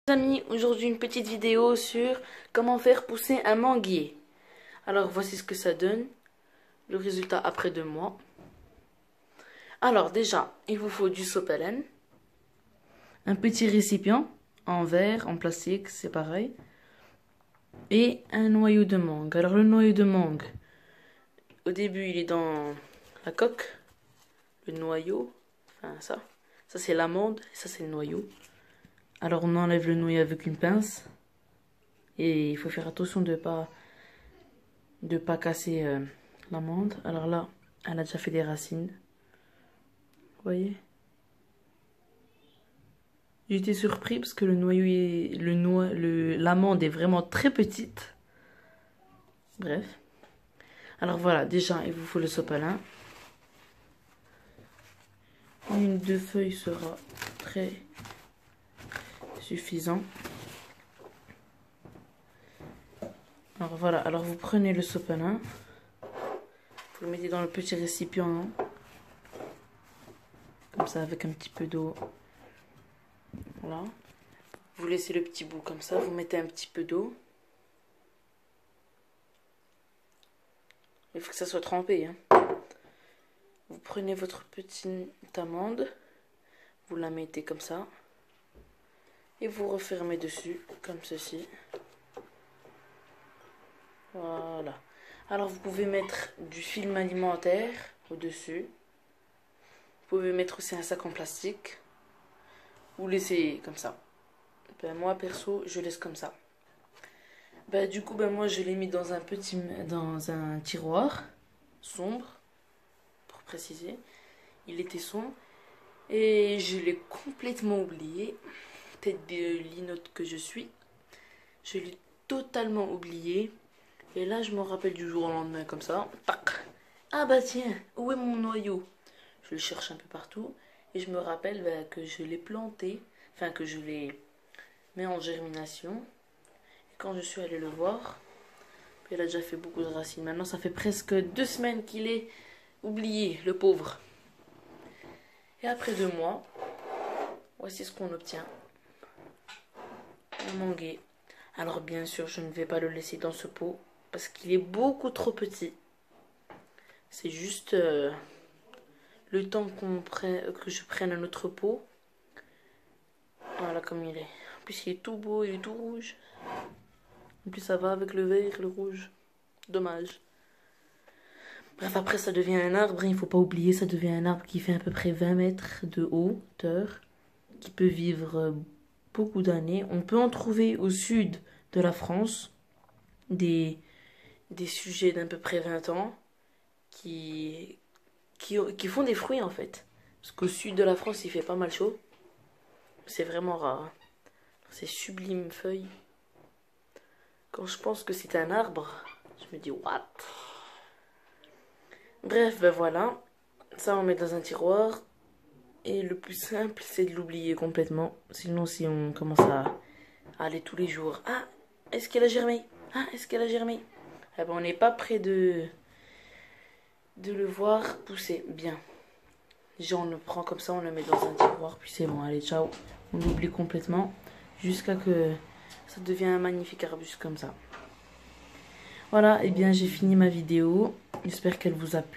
Amis, aujourd'hui une petite vidéo sur comment faire pousser un manguier. Alors voici ce que ça donne, le résultat après 2 mois. Alors déjà, il vous faut du sopalin, un petit récipient en verre, en plastique, c'est pareil, et un noyau de mangue. Alors le noyau de mangue, au début il est dans la coque, le noyau, enfin ça c'est l'amande, et ça c'est le noyau. Alors on enlève le noyau avec une pince. Et il faut faire attention de pas casser l'amande. Alors là, elle a déjà fait des racines. Vous voyez? J'ai été surpris parce que le noyau l'amande est vraiment très petite. Bref. Alors voilà, déjà il vous faut le sopalin. Une, 2 feuilles sera très suffisant. Alors voilà, alors vous prenez le sopalin, vous le mettez dans le petit récipient, hein, comme ça avec un petit peu d'eau. Voilà. Vous laissez le petit bout comme ça, vous mettez un petit peu d'eau. Il faut que ça soit trempé. Hein. Vous prenez votre petite amande, vous la mettez comme ça. Et vous refermez dessus, comme ceci. Voilà. Alors vous pouvez mettre du film alimentaire au-dessus. Vous pouvez mettre aussi un sac en plastique. Ou laisser comme ça. Ben, moi perso, je laisse comme ça. Ben, du coup, moi je l'ai mis dans un tiroir sombre, pour préciser. Il était sombre. Et je l'ai complètement oublié. Tête de linotte que je suis. Je l'ai totalement oublié. Et là, je me rappelle du jour au lendemain, comme ça. Tac. Ah bah tiens, où est mon noyau? Je le cherche un peu partout. Et je me rappelle que je l'ai planté. Enfin, que je l'ai mis en germination. Et quand je suis allée le voir, il a déjà fait beaucoup de racines. Maintenant, ça fait presque 2 semaines qu'il est oublié, le pauvre. Et après 2 mois, voici ce qu'on obtient. Un manguier. Alors bien sûr, je ne vais pas le laisser dans ce pot. Parce qu'il est beaucoup trop petit. C'est juste le temps que je prenne un autre pot. Voilà comme il est. En plus il est tout beau, il est tout rouge. En plus ça va avec le vert et le rouge. Dommage. Bref, après ça devient un arbre. Il ne faut pas oublier, ça devient un arbre qui fait à peu près 20 mètres de hauteur. Qui peut vivre beaucoup d'années. On peut en trouver au sud de la France. Des sujets d'à peu près 20 ans qui font des fruits en fait. Parce qu'au sud de la France, il fait pas mal chaud. C'est vraiment rare. Hein. C'est sublime feuille. Quand je pense que c'est un arbre, je me dis what? Bref, voilà. Ça, on met dans un tiroir. Et le plus simple, c'est de l'oublier complètement. Sinon, si on commence à aller tous les jours. Ah, est-ce qu'elle a germé? Ah, est-ce qu'elle a germé? Ah ben, on n'est pas près de le voir pousser bien. Déjà on le prend comme ça, on le met dans un tiroir, puis c'est bon, allez ciao. On l'oublie complètement jusqu'à que ça devienne un magnifique arbuste comme ça. Voilà, et bien j'ai fini ma vidéo. J'espère qu'elle vous a plu.